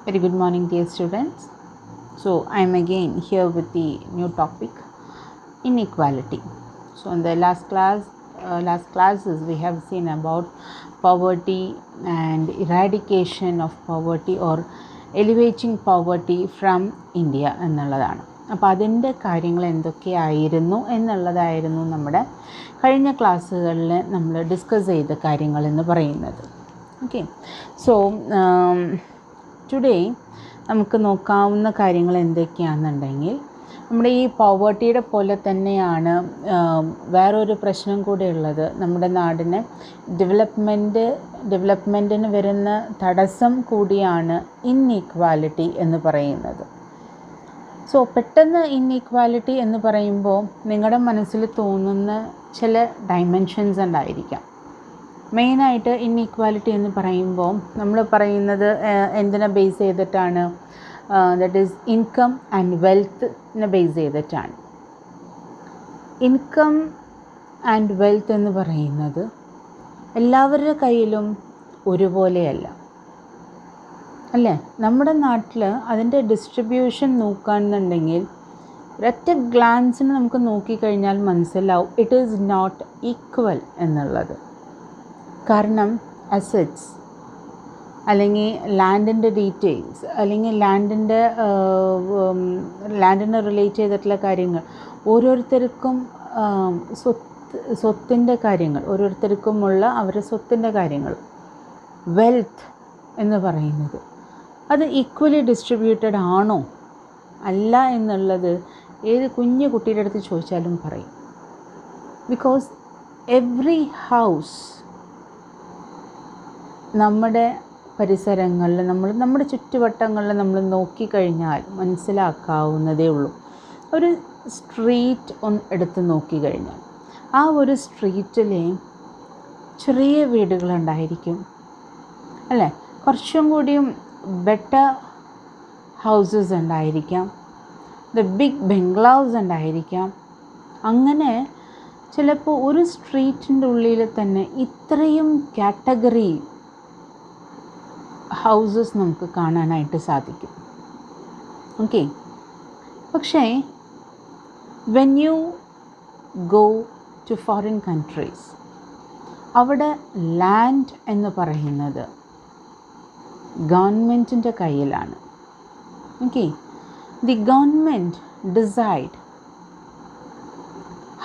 Very good morning, dear students. So, I am again here with the new topic, inequality. So, in the last classes, we have seen about poverty and eradication of poverty or elevating poverty from India എന്നുള്ളതാണ്. അപ്പോൾ അതിൻ്റെ കാര്യങ്ങൾ എന്തൊക്കെയായിരുന്നു എന്നുള്ളതായിരുന്നു നമ്മുടെ കഴിഞ്ഞ ക്ലാസ്സുകളിൽ നമ്മൾ ഡിസ്കസ് ചെയ്ത കാര്യങ്ങൾ എന്ന് പറയുന്നത്. ഓക്കെ, സോ ടുഡേ നമുക്ക് നോക്കാവുന്ന കാര്യങ്ങൾ എന്തൊക്കെയാണെന്നുണ്ടെങ്കിൽ, നമ്മുടെ ഈ പോവേർട്ടിയുടെ പോലെ തന്നെയാണ് വേറൊരു പ്രശ്നം കൂടെ ഉള്ളത്. നമ്മുടെ നാടിന് ഡെവലപ്മെൻറ്റിന് വരുന്ന തടസ്സം കൂടിയാണ് ഇൻഈക്വാലിറ്റി എന്ന് പറയുന്നത്. സോ പെട്ടെന്ന് ഇൻഈക്വാലിറ്റി എന്ന് പറയുമ്പോൾ നിങ്ങളുടെ മനസ്സിൽ തോന്നുന്ന ചില ഡൈമെൻഷൻസ് ഉണ്ടായിരിക്കാം. മെയിനായിട്ട് ഇൻഈക്വാലിറ്റി എന്ന് പറയുമ്പോൾ നമ്മൾ പറയുന്നത് എന്തിനെ ബേസ് ചെയ്തിട്ടാണ്? ദാറ്റ് ഈസ് ഇൻകം ആൻഡ് വെൽത്തിനെ ബേസ് ചെയ്തിട്ടാണ്. ഇൻകം ആൻഡ് വെൽത്ത് എന്ന് പറയുന്നത് എല്ലാവരുടെ കയ്യിലും ഒരുപോലെയല്ല, അല്ലേ? നമ്മുടെ നാട്ടിൽ അതിൻ്റെ ഡിസ്ട്രിബ്യൂഷൻ നോക്കുകയാണെന്നുണ്ടെങ്കിൽ ഒരൊറ്റ ഗ്ലാൻസിന് നമുക്ക് നോക്കിക്കഴിഞ്ഞാൽ മനസ്സിലാവും ഇറ്റ് ഈസ് നോട്ട് ഈക്വൽ എന്നുള്ളത്. കാരണം അസറ്റ്സ് അല്ലെങ്കിൽ ലാൻഡിൻ്റെ ഡീറ്റെയിൽസ് അല്ലെങ്കിൽ ലാൻഡിനെ റിലേറ്റ് ചെയ്തിട്ടുള്ള കാര്യങ്ങൾ, ഓരോരുത്തർക്കും സ്വത്തിൻ്റെ കാര്യങ്ങൾ, ഓരോരുത്തർക്കുമുള്ള അവരുടെ സ്വത്തിൻ്റെ കാര്യങ്ങൾ, വെൽത്ത് എന്ന് പറയുന്നത് അത് ഈക്വലി ഡിസ്ട്രിബ്യൂട്ടഡ് ആണോ അല്ല എന്നുള്ളത് ഏത് കുഞ്ഞു കുട്ടിയുടെ അടുത്ത് ചോദിച്ചാലും പറയും. ബിക്കോസ് എവ്രി ഹൗസ് നമ്മുടെ പരിസരങ്ങളിൽ നമ്മുടെ ചുറ്റുവട്ടങ്ങളിൽ നമ്മൾ നോക്കിക്കഴിഞ്ഞാൽ മനസ്സിലാക്കാവുന്നതേ ഉള്ളൂ. ഒരു സ്ട്രീറ്റ് ഒന്ന് എടുത്ത് നോക്കിക്കഴിഞ്ഞാൽ ആ ഒരു സ്ട്രീറ്റിൽ ചെറിയ വീടുകളുണ്ടായിരിക്കും, അല്ലേ? കുറച്ചും കൂടിയും ബെറ്റർ ഹൗസസ് ഉണ്ടായിരിക്കാം, ബിഗ് ബംഗ്ലാവ്സ് ഉണ്ടായിരിക്കാം. അങ്ങനെ ചിലപ്പോൾ ഒരു സ്ട്രീറ്റിൻ്റെ ഉള്ളിൽ തന്നെ ഇത്രയും കാറ്റഗറി ഹൗസസ് നമുക്ക് കാണാനായിട്ട് സാധിക്കും. ഓക്കെ, പക്ഷേ when you go to foreign countries, അവിടെ ലാൻഡ് എന്ന് പറയുന്നത് ഗവൺമെൻറ്റിൻ്റെ കയ്യിലാണ്. Okay, the government decide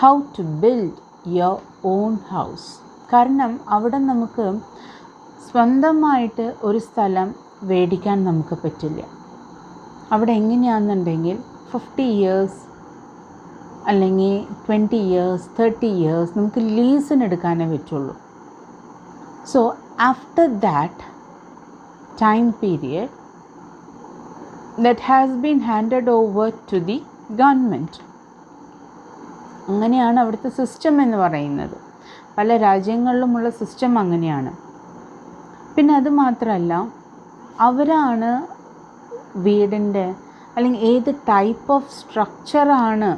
how to build your own house. കാരണം അവിടെ നമുക്ക് സ്വന്തമായിട്ട് ഒരു സ്ഥലം മേടിക്കാൻ നമുക്ക് പറ്റില്ല. അവിടെ എങ്ങനെയാണെന്നുണ്ടെങ്കിൽ 50 years അല്ലെങ്കിൽ 20 years 30 years നമുക്ക് ലീസിന് എടുക്കാനേ പറ്റുള്ളൂ. So after that time period that has been handed over to the government. അങ്ങനെയാണ് അവിടുത്തെ സിസ്റ്റം എന്ന് പറയുന്നത്. പല രാജ്യങ്ങളിലുമുള്ള സിസ്റ്റം അങ്ങനെയാണ്. പിന്നെ അത് മാത്രമല്ല, അവരാണ് വീടിൻ്റെ അല്ലെങ്കിൽ ഏത് ടൈപ്പ് ഓഫ് സ്ട്രക്ചറാണ്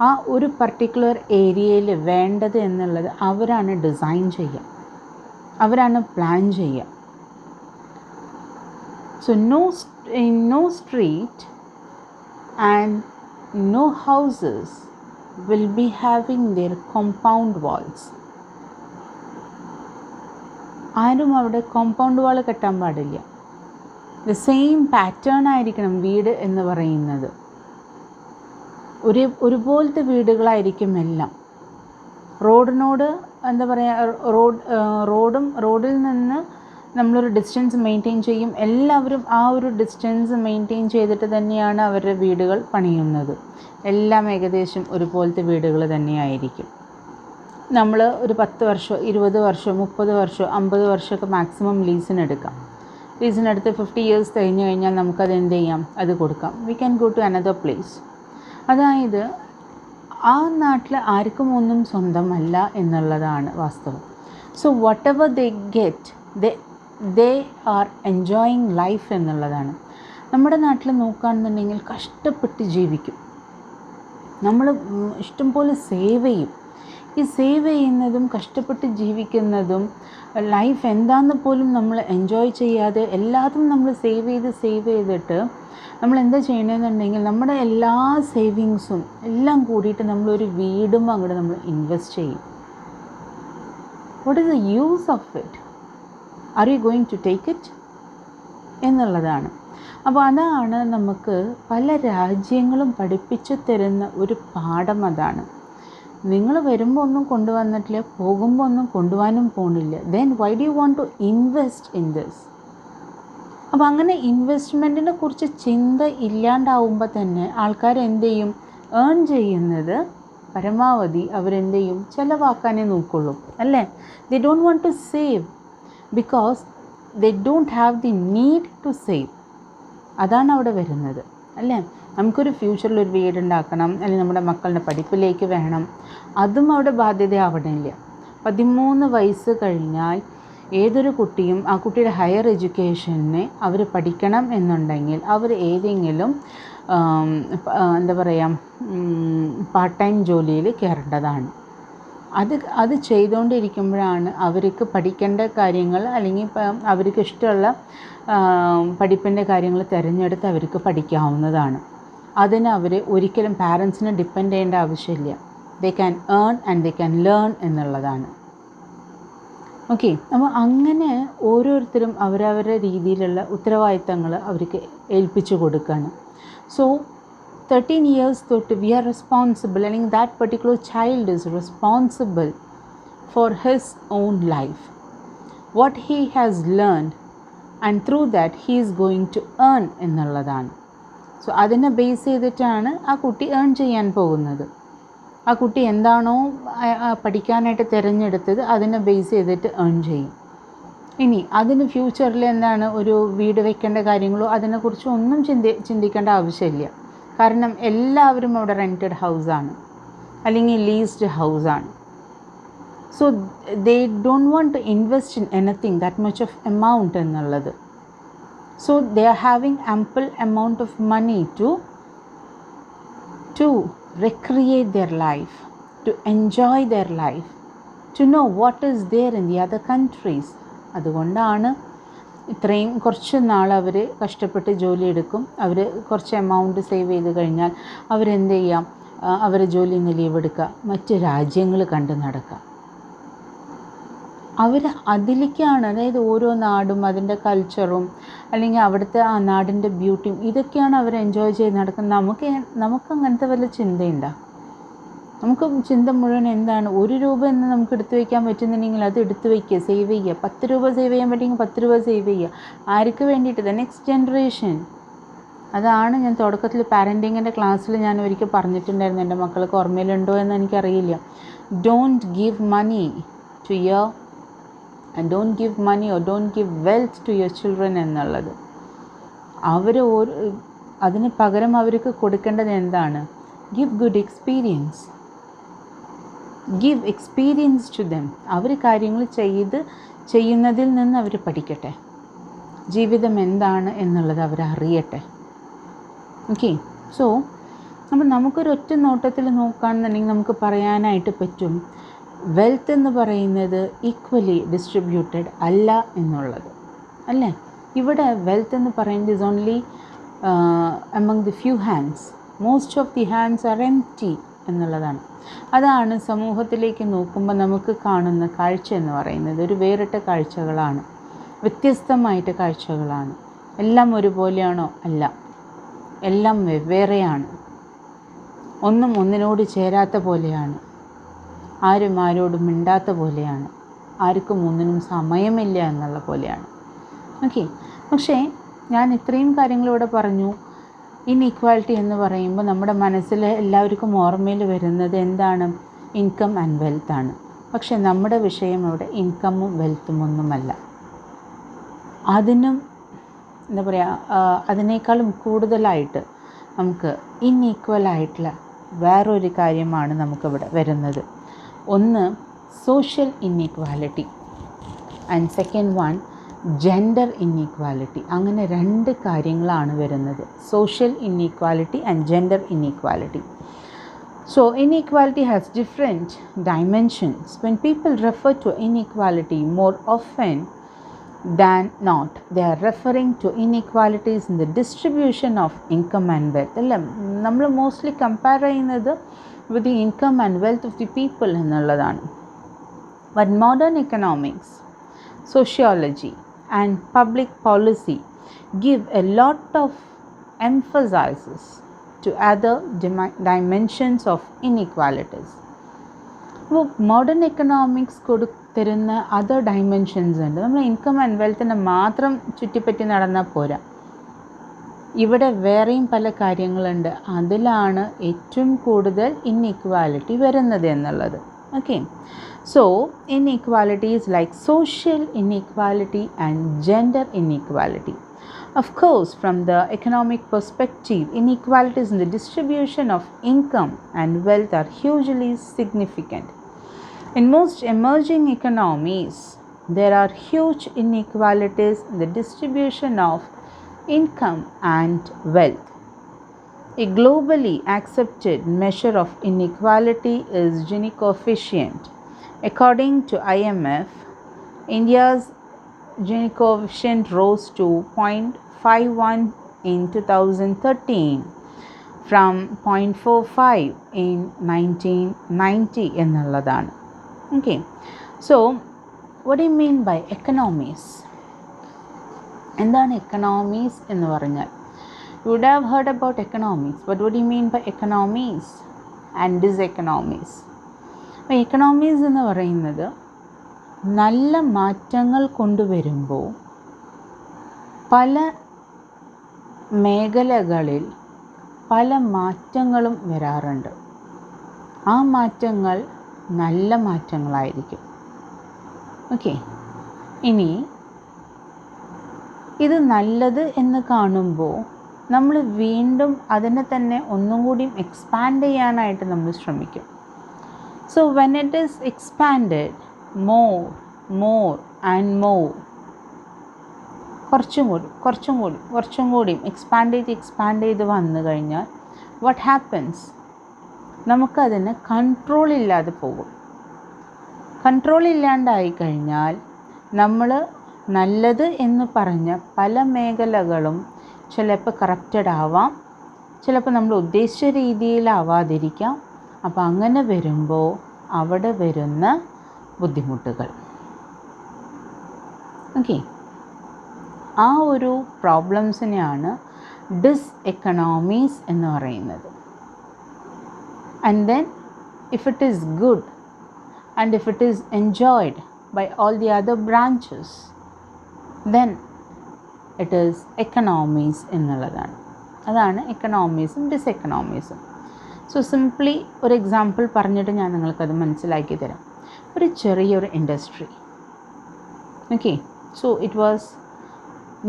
ആ ഒരു പർട്ടിക്കുലർ ഏരിയയിൽ വേണ്ടത് എന്നുള്ളത് അവരാണ് ഡിസൈൻ ചെയ്യുക, അവരാണ് പ്ലാൻ ചെയ്യുക. So no street and no houses will be having their compound walls. ആരും അവിടെ കോമ്പൗണ്ട് വാൾ കെട്ടാൻ പാടില്ല. ദ സെയിം പാറ്റേൺ ആയിരിക്കണം വീട് എന്ന് പറയുന്നത്. ഒരുപോലത്തെ വീടുകളായിരിക്കും എല്ലാം. റോഡിനോട് എന്താ പറയുക, റോഡിൽ നിന്ന് നമ്മളൊരു ഡിസ്റ്റൻസ് മെയിൻറ്റെയിൻ ചെയ്യും. എല്ലാവരും ആ ഒരു ഡിസ്റ്റൻസ് മെയിൻറ്റെയിൻ ചെയ്തിട്ട് തന്നെയാണ് അവരുടെ വീടുകൾ പണിയുന്നത്. എല്ലാം ഏകദേശം ഒരുപോലത്തെ വീടുകൾ തന്നെയായിരിക്കും. നമ്മൾ ഒരു 10 വർഷം 20 വർഷം 30 വർഷം 50 വർഷമൊക്കെ മാക്സിമം ലീസിനെടുക്കാം. ലീസിനെടുത്ത് 50 years കഴിഞ്ഞ് കഴിഞ്ഞാൽ നമുക്കത് എന്ത് ചെയ്യാം? അത് കൊടുക്കാം. We can go to another place. അതായത് ആ നാട്ടിൽ ആർക്കും ഒന്നും സ്വന്തമല്ല എന്നുള്ളതാണ് വാസ്തവം. So whatever they get they are enjoying life എന്നുള്ളതാണ്. നമ്മുടെ നാട്ടിൽ നോക്കുകയാണെന്നുണ്ടെങ്കിൽ കഷ്ടപ്പെട്ട് ജീവിക്കും, നമ്മൾ ഇഷ്ടംപോലെ സേവ് ചെയ്യും. ഈ സേവ് ചെയ്യുന്നതും കഷ്ടപ്പെട്ട് ജീവിക്കുന്നതും ലൈഫ് എന്താണെന്ന് പോലും നമ്മൾ എൻജോയ് ചെയ്യാതെ എല്ലാതും നമ്മൾ സേവ് ചെയ്തിട്ട് നമ്മൾ എന്താ ചെയ്യണമെന്നുണ്ടെങ്കിൽ നമ്മുടെ എല്ലാ സേവിങ്സും എല്ലാം കൂടിയിട്ട് നമ്മളൊരു വീടും അങ്ങോട്ട് നമ്മൾ ഇൻവെസ്റ്റ് ചെയ്യും. What is the use of it? Are you going to take it എന്നുള്ളതാണ്. അപ്പോൾ അതാണ് നമുക്ക് പല രാജ്യങ്ങളും പഠിപ്പിച്ചു തരുന്ന ഒരു പാഠം. അതാണ്, നിങ്ങൾ വരുമ്പോൾ ഒന്നും കൊണ്ടുവന്നിട്ടില്ല, പോകുമ്പോൾ ഒന്നും കൊണ്ടുപോകാനും പോകുന്നില്ല, then why do you want to invest in this? അപ്പോൾ അങ്ങനെ ഇൻവെസ്റ്റ്മെൻറ്റിനെ കുറിച്ച് ചിന്ത ഇല്ലാണ്ടാവുമ്പോൾ തന്നെ ആൾക്കാർ എന്ത് ചെയ്യും? ഏൺ ചെയ്യുന്നത് പരമാവധി അവരെന്ത് ചെയ്യും? ചിലവാക്കാനേ നോക്കുള്ളൂ, അല്ലേ? They don't want to save because they don't have the need to save. അതാണ് അവിടെ വരുന്നത്, അല്ലേ? നമുക്കൊരു ഫ്യൂച്ചറിൽ ഒരു വീടുണ്ടാക്കണം, അല്ലെങ്കിൽ നമ്മുടെ മക്കളുടെ പഠിപ്പിലേക്ക് വേണം, അതും അവിടെ ബാധ്യതയാവണില്ല. 13 വയസ്സ് കഴിഞ്ഞാൽ ഏതൊരു കുട്ടിയും ആ കുട്ടിയുടെ ഹയർ എഡ്യൂക്കേഷനെ അവർ പഠിക്കണം എന്നുണ്ടെങ്കിൽ അവർ ഏതെങ്കിലും എന്താ പറയുക പാർട്ട് ടൈം ജോലിയിൽ കയറേണ്ടതാണ്. അത് ചെയ്തുകൊണ്ടിരിക്കുമ്പോഴാണ് അവർക്ക് പഠിക്കേണ്ട കാര്യങ്ങൾ അല്ലെങ്കിൽ അവർക്ക് ഇഷ്ടമുള്ള പഠിപ്പിൻ്റെ കാര്യങ്ങൾ തിരഞ്ഞെടുത്ത് അവർക്ക് പഠിക്കാവുന്നതാണ്. അതിന് അവർ ഒരിക്കലും പാരൻസിനെ ഡിപ്പെൻഡ് ചെയ്യേണ്ട ആവശ്യമില്ല. They can earn and they can learn എന്നുള്ളതാണ്. ഓക്കെ, അപ്പോൾ അങ്ങനെ ഓരോരുത്തരും അവരവരുടെ രീതിയിലുള്ള ഉത്തരവാദിത്തങ്ങൾ അവർക്ക് ഏൽപ്പിച്ചു കൊടുക്കുകയാണ്. സോ 13 years തൊട്ട് വി ആർ റെസ്പോൺസിബിൾ, അല്ലെങ്കിൽ that particular child is responsible for his own life, what he has learned and through that he is going to earn എന്നുള്ളതാണ്. സോ അതിനെ ബേസ് ചെയ്തിട്ടാണ് ആ കുട്ടി ഏൺ ചെയ്യാൻ പോകുന്നത്. ആ കുട്ടി എന്താണോ പഠിക്കാനായിട്ട് തിരഞ്ഞെടുത്തത് അതിനെ ബേസ് ചെയ്തിട്ട് ഏൺ ചെയ്യും. ഇനി അതിന് ഫ്യൂച്ചറിൽ എന്താണ് ഒരു വീട് വെക്കേണ്ട കാര്യങ്ങളോ അതിനെക്കുറിച്ച് ഒന്നും ചിന്തിക്കേണ്ട ആവശ്യമില്ല. കാരണം എല്ലാവരും അവിടെ റെൻറ്റഡ് ഹൗസാണ് അല്ലെങ്കിൽ ലീസ്ഡ് ഹൗസാണ്. So they don't want to invest in anything that much of amount എന്നുള്ളത്. So they are having ample amount of money to recreate their life, to enjoy their life, to know what is there in the other countries. അതുകൊണ്ടാണ് ഇത്രയും കുറച്ച് നാൾ അവർ കഷ്ടപ്പെട്ട് ജോലി എടുക്കും. അവർ കുറച്ച് amount save ചെയ്ത് കഴിഞ്ഞാൽ അവരെന്ത് ചെയ്യാം? അവർ ജോലിയിൽ നിന്ന് ലീവ് എടുക്കുക, മറ്റ് രാജ്യങ്ങൾ കണ്ട് നടക്കുക. അവർ അതിലേക്കാണ്, അതായത് ഓരോ നാടും അതിൻ്റെ കൾച്ചറും അല്ലെങ്കിൽ അവിടുത്തെ ആ നാടിൻ്റെ ബ്യൂട്ടിയും ഇതൊക്കെയാണ് അവർ എൻജോയ് ചെയ്ത് നടക്കുന്നത്. നമുക്ക് അങ്ങനത്തെ വല്ല ചിന്തയുണ്ടോ? നമുക്ക് ചിന്ത മുഴുവൻ എന്താണ്? 1 രൂപ എന്ന് നമുക്ക് എടുത്തു വയ്ക്കാൻ പറ്റുന്നുണ്ടെങ്കിൽ അത് എടുത്തു വയ്ക്കുക, സേവ് ചെയ്യുക. 10 രൂപ സേവ് ചെയ്യാൻ പറ്റുമെങ്കിൽ 10 രൂപ സേവ് ചെയ്യുക. ആർക്ക് വേണ്ടിയിട്ട്? The next generation. അതാണ് ഞാൻ തുടക്കത്തിൽ പാരൻറ്റിങ്ങിൻ്റെ ക്ലാസ്സിൽ ഞാൻ ഒരിക്കൽ പറഞ്ഞിട്ടുണ്ടായിരുന്നു. എൻ്റെ മക്കൾക്ക് ഓർമ്മയിലുണ്ടോ എന്ന് എനിക്കറിയില്ല. Don't give money to your and don't give money or don't give wealth to your children എന്നുള്ളത്. അതിന് പകരം അവർക്ക് കൊടുക്കേണ്ടത് എന്താണ്? give good experience, give experience to them. അവർ കാര്യങ്ങൾ ചെയ്യുന്നതിൽ നിന്ന് അവർ പഠിക്കട്ടെ, ജീവിതം എന്താണ് എന്നുള്ളത് അവർ അറിയട്ടെ. ഓക്കെ, സോ അപ്പോൾ നമുക്കൊരൊറ്റ നോട്ടത്തിൽ നോക്കുകയാണെന്നുണ്ടെങ്കിൽ നമുക്ക് പറയാനായിട്ട് പറ്റും വെൽത്ത് എന്ന് പറയുന്നത് ഈക്വലി ഡിസ്ട്രിബ്യൂട്ടഡ് അല്ല എന്നുള്ളത്, അല്ലേ? ഇവിടെ വെൽത്ത് എന്ന് പറയുന്നത് is only among the few hands, most of the hands are empty എന്നുള്ളതാണ്. അതാണ് സമൂഹത്തിലേക്ക് നോക്കുമ്പോൾ നമുക്ക് കാണുന്ന കാഴ്ച എന്ന് പറയുന്നത്. ഒരു വേറിട്ട കാഴ്ചകളാണ്, വ്യത്യസ്തമായിട്ട് കാഴ്ചകളാണ്. എല്ലാം ഒരുപോലെയാണോ? അല്ല, എല്ലാം വെവ്വേറെയാണ്, ഒന്നും ഒന്നിനോട് ചേരാത്ത പോലെയാണ്, ആരും ആരോടും മിണ്ടാത്ത പോലെയാണ്, ആർക്കും ഒന്നിനും സമയമില്ല എന്നുള്ള പോലെയാണ്. ഓക്കെ, പക്ഷേ ഞാൻ ഇത്രയും കാര്യങ്ങളിവിടെ പറഞ്ഞു. ഇൻഇക്വാലിറ്റി എന്ന് പറയുമ്പോൾ നമ്മുടെ മനസ്സിൽ എല്ലാവർക്കും ഓർമ്മയിൽ വരുന്നത് എന്താണ്? ഇൻകം ആൻഡ് വെൽത്താണ്. പക്ഷേ നമ്മുടെ വിഷയം ഇവിടെ ഇൻകമും വെൽത്തും ഒന്നുമല്ല. അതിനും എന്താ പറയുക, അതിനേക്കാളും കൂടുതലായിട്ട് നമുക്ക് ഇൻഈക്വലായിട്ടുള്ള വേറൊരു കാര്യമാണ് നമുക്കിവിടെ വരുന്നത്. ഒന്ന് social inequality and second one gender inequality. അങ്ങനെ 2 കാര്യങ്ങളാണ് വരുന്നത്, social inequality and gender inequality. So inequality has different dimensions. When people refer to inequality, more often than not, they are referring to inequalities in the distribution of income and wealth. അല്ല, നമ്മൾ mostly compare ചെയ്യുന്നത് with the income and wealth of the people എന്നുള്ളതാണ്. But modern economics, sociology and public policy give a lot of emphasis to other dimensions of inequalities. അപ്പോൾ modern economics തരുന്ന other dimensions ഉണ്ട്. നമ്മൾ income and വെൽത്തിനെ മാത്രം ചുറ്റിപ്പറ്റി നടന്നാൽ പോരാ, ഇവിടെ വേറെയും പല കാര്യങ്ങളുണ്ട്. അതിലാണ് ഏറ്റവും കൂടുതൽ ഇൻഇക്വാലിറ്റി വരുന്നത് എന്നുള്ളത്. Okay, so inequalities like social inequality and gender inequality. Of course, from the economic perspective, inequalities in the distribution of income and wealth are hugely significant. In most emerging economies, there are huge inequalities in the distribution of income and wealth. A globally accepted measure of inequality is Gini coefficient. According to IMF, India's Gini coefficient rose to 0.51 in 2013 from 0.45 in 1990 എന്നുള്ളതാണ്. Okay, so what do you mean by economies? എന്താണ് economies എന്ന് പറഞ്ഞാൽ? You would have heard about economics, but what do you mean by economies and diseconomies? അപ്പോൾ economies എന്ന് പറയുന്നത് നല്ല മാറ്റങ്ങൾ കൊണ്ടുവരുമ്പോൾ പല മേഖലകളിൽ പല മാറ്റങ്ങളും വരാറുണ്ട്. ആ മാറ്റങ്ങൾ നല്ല മാറ്റങ്ങളായിരിക്കും. ഓക്കെ, ഇനി ഇത് നല്ലത് എന്ന് കാണുമ്പോൾ നമ്മൾ വീണ്ടും അതിനെ തന്നെ ഒന്നും കൂടി എക്സ്പാൻഡ് ചെയ്യാനായിട്ട് നമ്മൾ ശ്രമിക്കും. So when it is expanded more and more, കുറച്ചും കൂടി എക്സ്പാൻഡ് ചെയ്ത് വന്നു കഴിഞ്ഞാൽ വാട്ട് ഹാപ്പൻസ്, നമുക്കതിന് കൺട്രോൾ ഇല്ലാതെ പോകും. കൺട്രോൾ ഇല്ലാണ്ടായി കഴിഞ്ഞാൽ നമ്മൾ നല്ലത് എന്ന് പറഞ്ഞ പല മേഖലകളും ചിലപ്പോൾ കറപ്റ്റഡ് ആവാം, ചിലപ്പോൾ നമ്മൾ ഉദ്ദേശിച്ച രീതിയിലാവാതിരിക്കാം. അപ്പോൾ അങ്ങനെ വരുമ്പോൾ അവിടെ വരുന്ന ബുദ്ധിമുട്ടുകൾ, ഓക്കെ, ആ ഒരു പ്രോബ്ലംസിനെയാണ് ഡിസ്എക്കണോമീസ് എന്ന് പറയുന്നത്. And then if it is good and if it is enjoyed by all the other branches, then it is economies എന്നുള്ളതാണ്. അതാണ് എക്കണോമീസും ഡിസ്എക്കണോമീസും. സോ സിംപ്ലി ഒരു എക്സാമ്പിൾ പറഞ്ഞിട്ട് ഞാൻ നിങ്ങൾക്കത് മനസ്സിലാക്കി തരാം. ഒരു ചെറിയൊരു industry, okay, so it was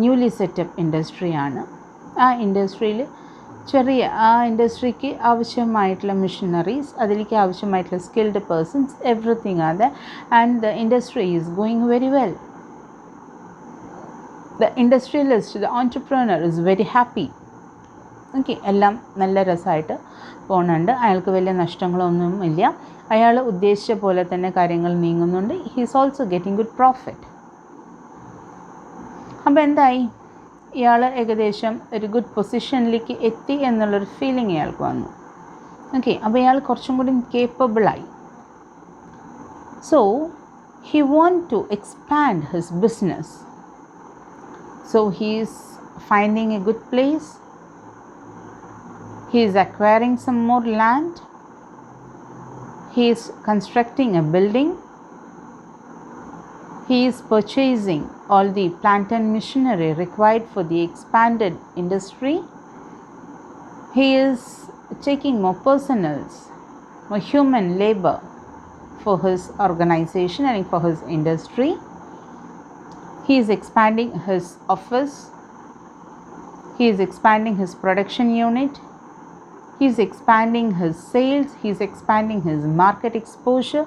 newly setup ഇൻഡസ്ട്രിയാണ്. ആ ഇൻഡസ്ട്രിയിൽ ആ ഇൻഡസ്ട്രിക്ക് ആവശ്യമായിട്ടുള്ള മെഷീനറീസ്, അതിലേക്ക് ആവശ്യമായിട്ടുള്ള skilled persons, everything are there and the industry is going very well. The industrialist, the entrepreneur is very happy. Okay, എല്ലാം നല്ല രസമായിട്ട് പോകുന്നുണ്ട്, അയാൾക്ക് വലിയ നഷ്ടങ്ങളൊന്നും ഇല്ല, അയാൾ ഉദ്ദേശിച്ച പോലെ തന്നെ കാര്യങ്ങൾ നീങ്ങുന്നുണ്ട്. He is also getting good profit. അപ്പോൾ എന്തായി, ഇയാൾ ഏകദേശം ഒരു ഗുഡ് പൊസിഷനിലേക്ക് എത്തി എന്നുള്ളൊരു ഫീലിംഗ് ഇയാൾക്ക് വന്നു. ഓക്കെ, അപ്പോൾ ഇയാൾ കുറച്ചും കൂടി കേപ്പബിളായി. So he want to expand his business. So he is finding a good place. He is acquiring some more land. He is constructing a building. He is purchasing all the plant and machinery required for the expanded industry. He is taking more personnels, more human labor for his organization and for his industry. He is expanding his office. He is expanding his production unit. He is expanding his sales. He is expanding his market exposure.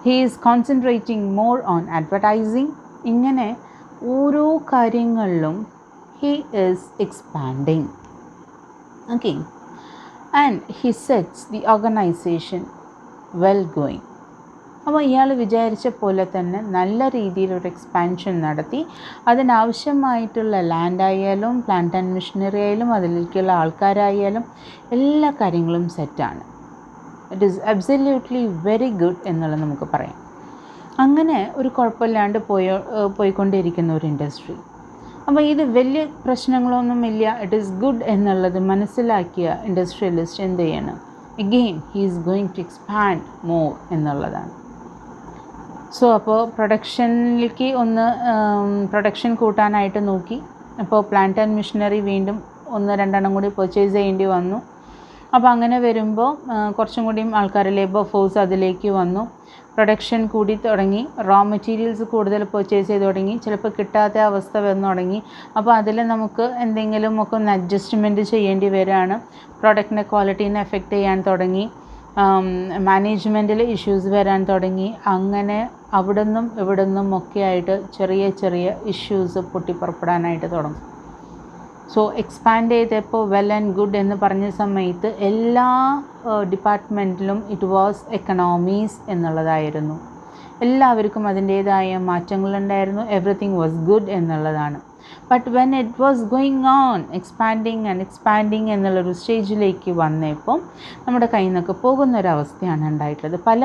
He is concentrating more on advertising. ഇങ്ങനെ ഓരോ കാര്യങ്ങളിലും he is expanding. Okay, and he sets the organization well going. അപ്പോൾ ഇയാൾ വിചാരിച്ച പോലെ തന്നെ നല്ല രീതിയിലൊരു എക്സ്പാൻഷൻ നടത്തി അതിനാവശ്യമായിട്ടുള്ള ലാൻഡായാലും പ്ലാന്റ് ആൻഡ് മെഷീനറി ആയാലും അതിലേക്കുള്ള ആൾക്കാരായാലും എല്ലാ കാര്യങ്ങളും സെറ്റാണ്. It is absolutely very good എന്നുള്ളത് നമുക്ക് പറയാം. അങ്ങനെ ഒരു കുഴപ്പമില്ലാണ്ട് പോയിക്കൊണ്ടിരിക്കുന്ന ഒരു ഇൻഡസ്ട്രി. അപ്പോൾ ഇത് വലിയ പ്രശ്നങ്ങളൊന്നുമില്ല, ഇറ്റ് ഈസ് ഗുഡ് എന്നുള്ളത് മനസ്സിലാക്കിയ ഇൻഡസ്ട്രിയലിസ്റ്റ് എന്ത് ചെയ്യണം, again he is going to expand more എന്നുള്ളതാണ്. സോ അപ്പോൾ പ്രൊഡക്ഷനിലേക്ക് പ്രൊഡക്ഷൻ കൂട്ടാനായിട്ട് നോക്കി. അപ്പോൾ പ്ലാന്റ് ആൻഡ് മെഷീനറി വീണ്ടും 1-2 കൂടി പർച്ചേസ് ചെയ്യേണ്ടി വന്നു. അപ്പോൾ അങ്ങനെ വരുമ്പോൾ കുറച്ചും കൂടിയും ആൾക്കാർ ലേബർ ഫോഴ്സ് അതിലേക്ക് വന്നു. പ്രൊഡക്ഷൻ കൂടി തുടങ്ങി, റോ മെറ്റീരിയൽസ് കൂടുതൽ പർച്ചേസ് ചെയ്ത് തുടങ്ങി, ചിലപ്പോൾ കിട്ടാത്ത അവസ്ഥ വന്നു തുടങ്ങി. അപ്പോൾ അതിൽ നമുക്ക് എന്തെങ്കിലും ഒക്കെ ഒന്ന് അഡ്ജസ്റ്റ്മെൻറ്റ് ചെയ്യേണ്ടി വരികയാണ്. പ്രൊഡക്റ്റിൻ്റെ ക്വാളിറ്റീനെ എഫക്റ്റ് ചെയ്യാൻ തുടങ്ങി, മാനേജ്മെൻറ്റിൽ ഇഷ്യൂസ് വരാൻ തുടങ്ങി. അങ്ങനെ ഇവിടെ നിന്നും ഒക്കെ ആയിട്ട് ചെറിയ ചെറിയ ഇഷ്യൂസ് പൊട്ടിപ്പുറപ്പെടാനായിട്ട് തുടങ്ങും. സോ എക്സ്പാൻഡ് ചെയ്തപ്പോൾ വെൽ ആൻഡ് ഗുഡ് എന്ന് പറഞ്ഞ സമയത്ത് എല്ലാ ഡിപ്പാർട്ട്മെൻറ്റിലും ഇറ്റ് വാസ് എക്കണോമീസ് എന്നുള്ളതായിരുന്നു. എല്ലാവർക്കും അതിൻ്റേതായ മാറ്റങ്ങളുണ്ടായിരുന്നു. എവറിത്തിങ് വാസ് ഗുഡ് എന്നുള്ളതാണ്. But when it was going on expanding എന്നുള്ളൊരു സ്റ്റേജിലേക്ക് വന്നപ്പോൾ നമ്മുടെ കയ്യിൽ നിന്നൊക്കെ പോകുന്നൊരവസ്ഥയാണ് ഉണ്ടായിട്ടുള്ളത്. പല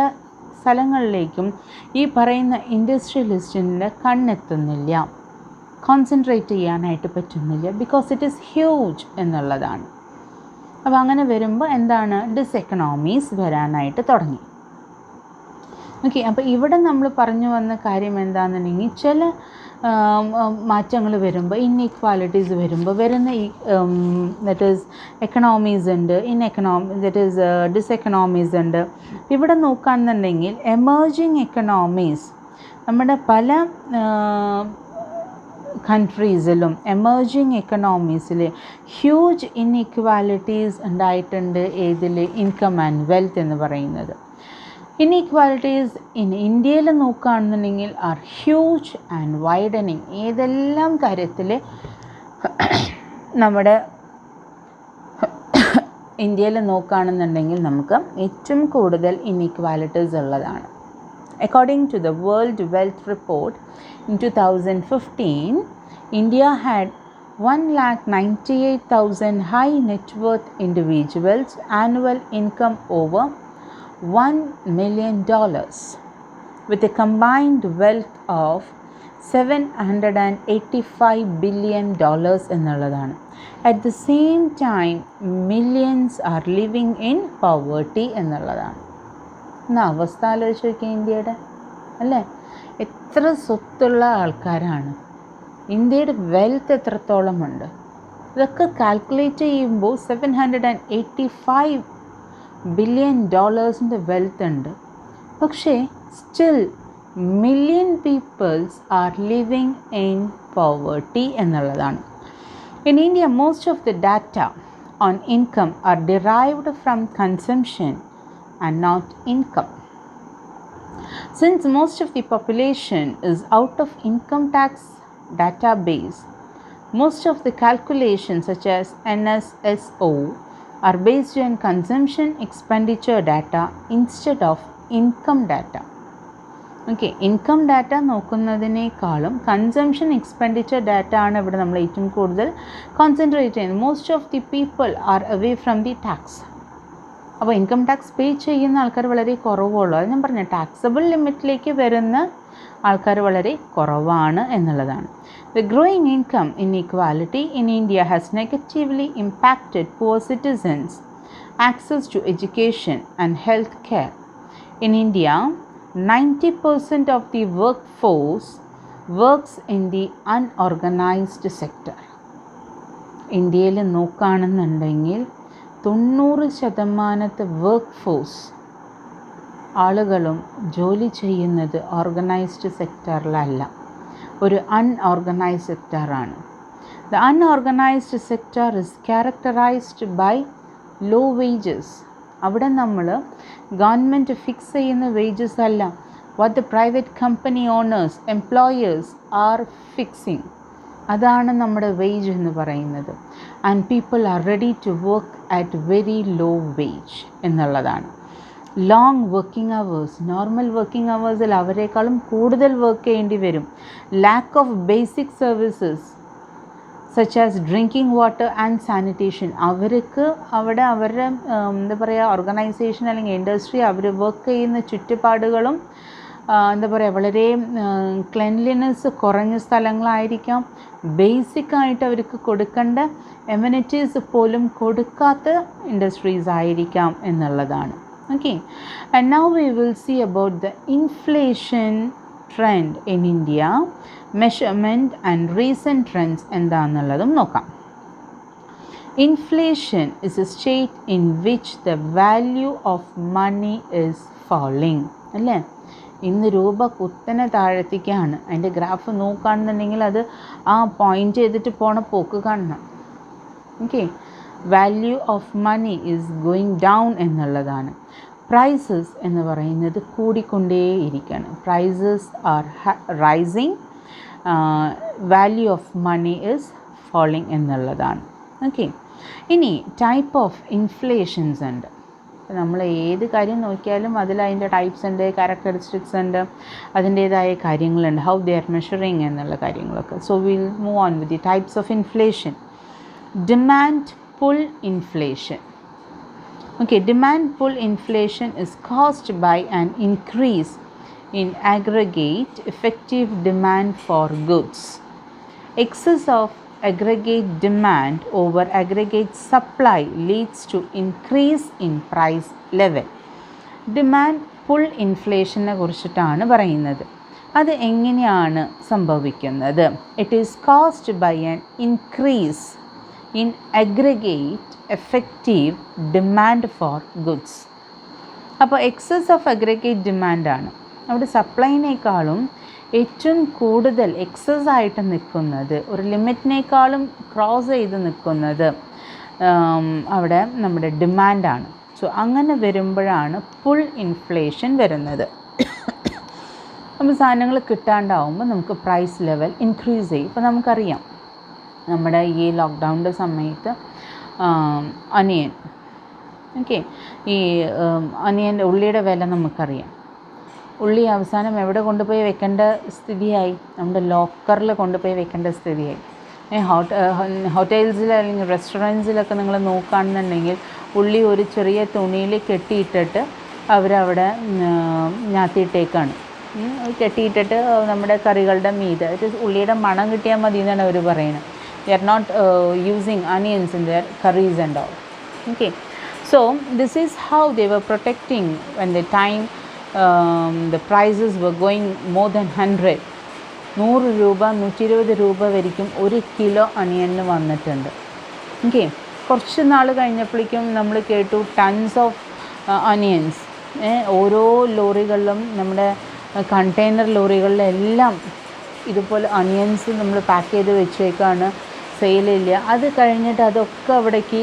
സ്ഥലങ്ങളിലേക്കും ഈ പറയുന്ന ഇൻഡസ്ട്രിയലിസ്റ്റിൻ്റെ കണ്ണെത്തുന്നില്ല, കോൺസെൻട്രേറ്റ് ചെയ്യാനായിട്ട് പറ്റുന്നില്ല, ബിക്കോസ് ഇറ്റ് ഈസ് ഹ്യൂജ് എന്നുള്ളതാണ്. അപ്പോൾ അങ്ങനെ വരുമ്പോൾ എന്താണ്, ഡിസെക്കണോമീസ് വരാനായിട്ട് തുടങ്ങി. ഓക്കെ, അപ്പോൾ ഇവിടെ നമ്മൾ പറഞ്ഞു വന്ന കാര്യം എന്താണെന്നുണ്ടെങ്കിൽ ചില മാറ്റങ്ങൾ വരുമ്പോൾ, ഇൻഇക്വാലിറ്റീസ് വരുമ്പോൾ വരുന്ന ദറ്റ് ഈസ് എക്കണോമീസ് ഉണ്ട്, ദറ്റ് ഈസ് ഡിസെക്കണോമീസ് ഉണ്ട്. ഇവിടെ നോക്കുകയാണെന്നുണ്ടെങ്കിൽ എമേർജിങ് എക്കണോമീസ് നമ്മുടെ പല കൺട്രീസിലും എമേർജിങ് എക്കണോമീസിൽ ഹ്യൂജ് ഇൻഇക്വാലിറ്റീസ് ഉണ്ടായിട്ടുണ്ട്. ഏതിൽ? ഇൻകം ആൻഡ് വെൽത്ത് എന്ന് പറയുന്നത്. ഇൻഇക്വാലിറ്റീസ് ഇന്ത്യയിൽ നോക്കുകയാണെന്നുണ്ടെങ്കിൽ ആർ ഹ്യൂജ് ആൻഡ് വൈഡനിങ്. ഏതെല്ലാം കാര്യത്തിൽ നമ്മുടെ ഇന്ത്യയിൽ നോക്കുകയാണെന്നുണ്ടെങ്കിൽ നമുക്ക് ഏറ്റവും കൂടുതൽ ഇൻഇക്വാലിറ്റീസ് ഉള്ളതാണ്. According to the World Wealth Report in 2015, India had 198,000 high net worth individuals, annual income over $1 million, with a combined wealth of $785 billion എന്നുള്ളതാണ്. At the same time, millions are living in poverty എന്നുള്ളതാണ്. എന്നാ അവസ്ഥ ആലോചിച്ച് നോക്കിയാൽ ഇന്ത്യയുടെ, അല്ലേ? എത്ര സ്വത്തുള്ള ആൾക്കാരാണ്, ഇന്ത്യയുടെ വെൽത്ത് എത്രത്തോളമുണ്ട്, ഇതൊക്കെ കാൽക്കുലേറ്റ് ചെയ്യുമ്പോൾ $785 ബില്യൺ വെൽത്ത് ഉണ്ട്. പക്ഷേ still million people's are living in poverty എന്നുള്ളതാണ്. In India, most of the data on income are derived from consumption and not income. Since most of the population is out of income tax database, most of the calculations such as NSSO are based on consumption expenditure data instead of income data. Okay, income data നോക്കുന്നതിനേക്കാളും consumption expenditure data ആണ് ഇവിടെ നമ്മൾ ഏറ്റവും കൂടുതൽ concentrate ചെയ്യുന്നത്. Most of the people are away from the tax. അപ്പോൾ income tax pay ചെയ്യുന്ന ആൾക്കാർ വളരെ കുറവുള്ളൂ. അത് ഞാൻ പറഞ്ഞു, ടാക്സബിൾ ലിമിറ്റിലേക്ക് വരുന്ന ആൾക്കാർ വളരെ കുറവാണ് എന്നുള്ളതാണ്. The growing income inequality in India has negatively impacted poor citizens' access to education and health care. In India, 90% of the workforce works in the unorganized sector. ഇന്ത്യയിൽ നോക്കുകയാണെന്നുണ്ടെങ്കിൽ 90% വർക്ക് ഫോഴ്സ് ആളുകളും ജോലി ചെയ്യുന്നത് ഓർഗനൈസ്ഡ് സെക്ടറിലല്ല, ഒരു അൺഓർഗനൈസ്ഡ് സെക്ടറാണ്. The unorganised sector is characterised by low wages. അവിടെ നമ്മൾ ഗവൺമെൻറ് ഫിക്സ് ചെയ്യുന്ന വേജസ് അല്ല, what the private company owners employers are fixing. അതാണ് നമ്മുടെ വേജ് എന്ന് പറയുന്നത്. And people are ready to work at very low wage എന്നുള്ളതാണ്. Long working hours, normal working അവേഴ്സിൽ അവരെക്കാളും കൂടുതൽ വർക്ക് ചെയ്യേണ്ടി വരും. Lack of basic services such as drinking water and sanitation. അവർക്ക് അവിടെ അവരുടെ എന്താ പറയുക ഓർഗനൈസേഷൻ അല്ലെങ്കിൽ ഇൻഡസ്ട്രി അവർ വർക്ക് ചെയ്യുന്ന ചുറ്റുപാടുകളും എന്താ പറയുക വളരെ ക്ലെൻലിനെസ് കുറഞ്ഞ സ്ഥലങ്ങളായിരിക്കാം. ബേസിക്കായിട്ട് അവർക്ക് കൊടുക്കേണ്ട എമ്യൂണിറ്റീസ് പോലും കൊടുക്കാത്ത ഇൻഡസ്ട്രീസ് ആയിരിക്കാം എന്നുള്ളതാണ്. Okay, and now we will see about the inflation trend in India, measurement and recent trends എന്താണെന്നുള്ളതും നോക്കാം. Inflation is a state in which the value of money is falling. അല്ലേ, ഇന്ന് രൂപ കുത്തനെ താഴത്തേക്കാണ്. അതിൻ്റെ ഗ്രാഫ് നോക്കുകയാണെന്നുണ്ടെങ്കിൽ അത് ആ പോയിൻ്റ് ചെയ്തിട്ട് പോണ പോക്ക് കാണണം. Okay, value of money is going down എന്നുള്ളതാണ്. പ്രൈസസ് എന്ന് പറയുന്നത് കൂടിക്കൊണ്ടേയിരിക്കുകയാണ്. Prices are rising, value of money is falling എന്നുള്ളതാണ്. ഓക്കെ, ഇനി ടൈപ്പ് ഓഫ് ഇൻഫ്ലേഷൻസ് ഉണ്ട്. നമ്മൾ ഏത് കാര്യം നോക്കിയാലും അതിൽ അതിൻ്റെ ടൈപ്സ് ഉണ്ട്, ക്യാരക്ടറിസ്റ്റിക്സ് ഉണ്ട്, അതിൻ്റേതായ കാര്യങ്ങളുണ്ട്, ഹൗ ദേ ആർ മെഷറിങ് എന്നുള്ള കാര്യങ്ങളൊക്കെ. So will move on with the types of inflation. Demand pull inflation. Okay, demand pull inflation is caused by an increase in aggregate effective demand for goods. Excess of aggregate demand over aggregate supply leads to increase in price level. Demand pull inflation കുറിച്ചിട്ടാണ് പറയുന്നത്. അത് എങ്ങനെയാണ് സംഭവിക്കുന്നത്? It is caused by an increase in aggregate effective demand for goods. അപ്പോൾ excess of aggregate ഡിമാൻഡാണ് അവിടെ സപ്ലൈനേക്കാളും ഏറ്റവും കൂടുതൽ excess ആയിട്ട് നിൽക്കുന്നത്, ഒരു ലിമിറ്റിനേക്കാളും ക്രോസ് ചെയ്ത് നിൽക്കുന്നത് അവിടെ നമ്മുടെ ഡിമാൻഡാണ്. സോ അങ്ങനെ വരുമ്പോഴാണ് പുൾ ഇൻഫ്ലേഷൻ വരുന്നത്. അപ്പോൾ സാധനങ്ങൾ കിട്ടാണ്ടാവുമ്പോൾ നമുക്ക് പ്രൈസ് ലെവൽ ഇൻക്രീസ് ചെയ്യും. ഇപ്പോൾ നമുക്കറിയാം നമ്മുടെ ഈ ലോക്ക്ഡൗണിൻ്റെ സമയത്ത് അനിയൻ, ഓക്കെ, ഈ അനിയൻ്റെ ഉള്ളിയുടെ വില നമുക്കറിയാം. ഉള്ളി അവസാനം എവിടെ കൊണ്ടുപോയി വെക്കേണ്ട സ്ഥിതിയായി? നമ്മുടെ ലോക്കറിൽ കൊണ്ടുപോയി വെക്കേണ്ട സ്ഥിതിയായി. ഹോട്ടൽസിൽ അല്ലെങ്കിൽ റെസ്റ്റോറൻറ്റ്സിലൊക്കെ നിങ്ങൾ നോക്കുകയാണെന്നുണ്ടെങ്കിൽ ഉള്ളി ഒരു ചെറിയ തുണിയിൽ കെട്ടിയിട്ടിട്ട് അവരവിടെ ഞാത്തിയിട്ടേക്കാണ്. കെട്ടിയിട്ടിട്ട് നമ്മുടെ കറികളുടെ മീതെ ഉള്ളിയുടെ മണം കിട്ടിയാൽ മതി എന്നാണ് അവർ പറയുന്നത്. They are not using onions in their curries and all. Okay, so this is how they were protecting when the time the prices were going more than 100. 100 രൂപ 120 രൂപ വരെയും ഒരു കിലോ അനിയന് വന്നിട്ടുണ്ട്. ഓക്കെ, കുറച്ച് നാൾ കഴിഞ്ഞപ്പോഴേക്കും നമ്മൾ കേട്ടു ടൺസ് ഓഫ് അനിയൻസ് ഓരോ ലോറികളിലും, നമ്മുടെ കണ്ടെയ്നർ ലോറികളിലെല്ലാം ഇതുപോലെ അനിയൻസ് നമ്മൾ പാക്ക് ചെയ്ത് വെച്ചേക്കാണ്, സെയിലില്ല. അത് കഴിഞ്ഞിട്ട് അതൊക്കെ അവിടേക്ക്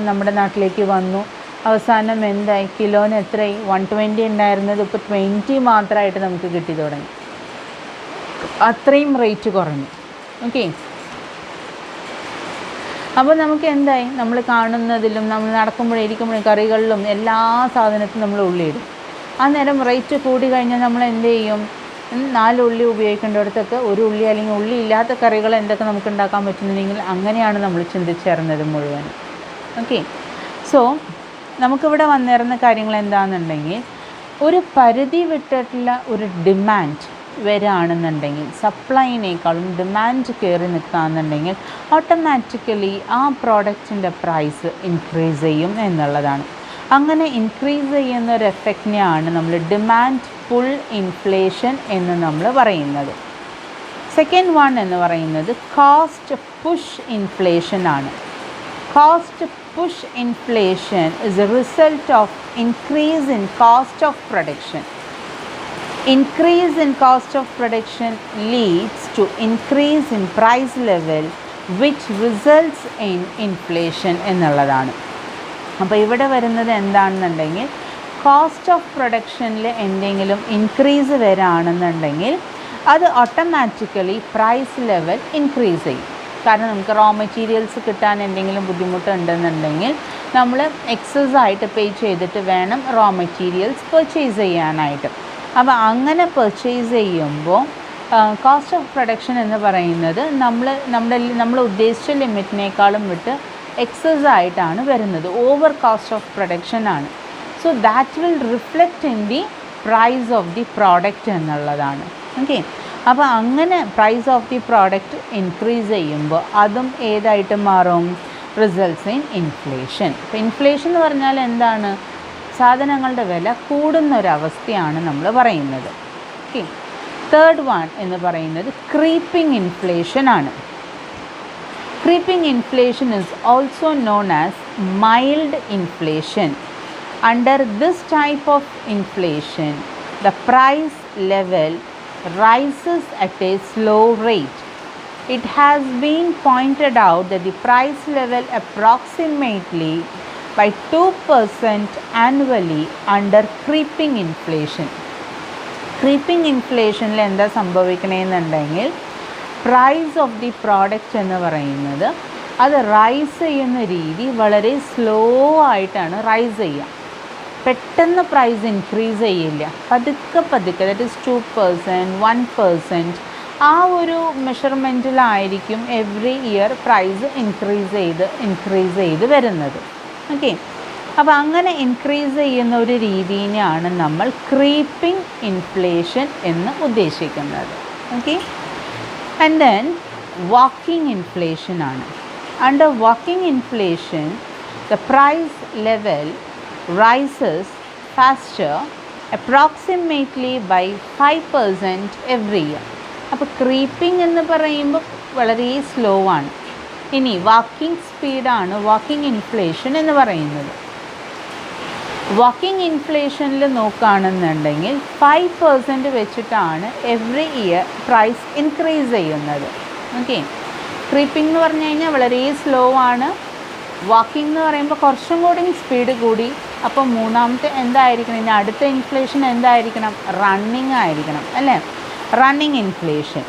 നമ്മുടെ നാട്ടിലേക്ക് വന്നു. അവസാനം എന്തായി? കിലോന് എത്രയായി? 120 ഉണ്ടായിരുന്നത് ഇപ്പോൾ 20 മാത്രമായിട്ട് നമുക്ക് കിട്ടി തുടങ്ങി. അത്രയും റേറ്റ് കുറഞ്ഞു. ഓക്കെ, അപ്പോൾ നമുക്ക് എന്തായി? നമ്മൾ കാണുന്നതിലും നമ്മൾ നടക്കുമ്പോഴും ഇരിക്കുമ്പോഴും കറികളിലും എല്ലാ സാധനത്തിലും നമ്മൾ ഉള്ളിയിടും. അന്നേരം റേറ്റ് കൂടി കഴിഞ്ഞാൽ നമ്മൾ എന്ത് ചെയ്യും? 4 ഉള്ളി ഉപയോഗിക്കേണ്ടടുത്തൊക്കെ ഒരു ഉള്ളി അല്ലെങ്കിൽ ഉള്ളി ഇല്ലാത്ത കറികൾ എന്തൊക്കെ നമുക്ക് ഉണ്ടാക്കാൻ പറ്റുന്നുണ്ടെങ്കിൽ അങ്ങനെയാണ് നമ്മൾ ചിന്തിച്ചേർന്നത് മുഴുവൻ. ഓക്കെ, സോ നമുക്കിവിടെ വന്നിരുന്ന കാര്യങ്ങൾ എന്താണെന്നുണ്ടെങ്കിൽ, ഒരു പരിധി വിട്ടിട്ടുള്ള ഒരു ഡിമാൻഡ് വരികയാണെന്നുണ്ടെങ്കിൽ, സപ്ലൈനേക്കാളും ഡിമാൻഡ് കയറി നിൽക്കുകയാണെന്നുണ്ടെങ്കിൽ ഓട്ടോമാറ്റിക്കലി ആ പ്രോഡക്റ്റിൻ്റെ പ്രൈസ് ഇൻക്രീസ് ചെയ്യും എന്നുള്ളതാണ്. അങ്ങനെ ഇൻക്രീസ് ചെയ്യുന്ന ഒരു എഫക്റ്റിനെയാണ് നമ്മൾ ഡിമാൻഡ് പുൾ ഇൻഫ്ലേഷൻ എന്ന് നമ്മൾ പറയുന്നത്. സെക്കൻഡ് വൺ എന്ന് പറയുന്നത് കോസ്റ്റ് പുഷ് ഇൻഫ്ലേഷൻ ആണ്. Cost push inflation is A result of increase in cost of production. Increase in cost of production leads to increase in price level which results in inflation എന്നുള്ളതാണ്. അപ്പോൾ ഇവിടെ വരുന്നത് എന്താണെന്നുണ്ടെങ്കിൽ, cost of പ്രൊഡക്ഷനിൽ എന്തെങ്കിലും increase വരികയാണെന്നുണ്ടെങ്കിൽ അത് automatically price level increase ചെയ്യും. കാരണം നമുക്ക് റോ മെറ്റീരിയൽസ് കിട്ടാൻ എന്തെങ്കിലും ബുദ്ധിമുട്ടുണ്ടെന്നുണ്ടെങ്കിൽ നമ്മൾ എക്സസ് ആയിട്ട് പേ ചെയ്തിട്ട് വേണം റോ മെറ്റീരിയൽസ് പർച്ചേസ് ചെയ്യാനായിട്ട്. അപ്പോൾ അങ്ങനെ പർച്ചേസ് ചെയ്യുമ്പോൾ കോസ്റ്റ് ഓഫ് പ്രൊഡക്ഷൻ എന്ന് പറയുന്നത് നമ്മൾ ഉദ്ദേശിച്ച ലിമിറ്റിനേക്കാളും വിട്ട് എക്സസ് ആയിട്ടാണ് വരുന്നത്, ഓവർ കോസ്റ്റ് ഓഫ് പ്രൊഡക്ഷൻ ആണ്. So that will reflect in the price of the product എന്നുള്ളതാണ്. ഓക്കെ, അപ്പോൾ അങ്ങനെ price of the product increase ചെയ്യുമ്പോൾ അതും ഏതായിട്ട് മാറും? Results in inflation. ഇപ്പോൾ ഇൻഫ്ലേഷൻ എന്ന് പറഞ്ഞാൽ എന്താണ്? സാധനങ്ങളുടെ വില കൂടുന്നൊരവസ്ഥയാണ് നമ്മൾ പറയുന്നത്. ഓക്കെ, തേർഡ് വൺ എന്ന് പറയുന്നത് ക്രീപ്പിംഗ് ഇൻഫ്ലേഷൻ ആണ്. Creeping inflation is also known as mild inflation. Under this type of inflation, the price level rises at a slow rate. It has been pointed out that the price level approximately by 2% annually under creeping inflation. Creeping inflation il endha sambhavikkanenundengil price of the product എന്ന് പറയുന്നത് അത് rice ചെയ്യുന്ന രീതി വളരെ slow ആയിട്ടാണ് rice ചെയ്യുക. പെട്ടെന്ന് price increase ചെയ്യില്ല, പതുക്കെ പതുക്കെ, ദാറ്റ് ഈസ് 2%, 1%, ആ ഒരു മെഷർമെൻറ്റിലായിരിക്കും എവറി ഇയർ പ്രൈസ് ഇൻക്രീസ് ചെയ്ത് വരുന്നത്. ഓക്കെ, അപ്പോൾ അങ്ങനെ ഇൻക്രീസ് ചെയ്യുന്ന ഒരു രീതിയാണ് നമ്മൾ ക്രീപ്പിംഗ് ഇൻഫ്ലേഷൻ എന്ന് ഉദ്ദേശിക്കുന്നത്. Okay, and then walking inflation ആണ്. Under walking inflation, the price level rises faster, approximately by 5% every year. അപ്പോൾ ക്രീപ്പിംഗ് എന്ന് പറയുമ്പോൾ വളരെ സ്ലോ ആണ്. ഇനി വാക്കിംഗ് സ്പീഡാണ് വാക്കിംഗ് ഇൻഫ്ലേഷൻ എന്ന് പറയുന്നത്. വാക്കിംഗ് ഇൻഫ്ലേഷനിൽ നോക്കുകയാണെന്നുണ്ടെങ്കിൽ 5% വെച്ചിട്ടാണ് എവറി ഇയർ പ്രൈസ് ഇൻക്രീസ് ചെയ്യുന്നത്. ഓക്കെ, ക്രീപ്പിംഗ് എന്ന് പറഞ്ഞു കഴിഞ്ഞാൽ വളരെ സ്ലോ ആണ്. വാക്കിംഗ് എന്ന് പറയുമ്പോൾ കുറച്ചും കൂടി സ്പീഡ് കൂടി. അപ്പോൾ മൂന്നാമത്തെ എന്തായിരിക്കണം? ഇനി അടുത്ത ഇൻഫ്ലേഷൻ എന്തായിരിക്കണം? റണ്ണിങ് ആയിരിക്കണം, അല്ലേ? Running inflation.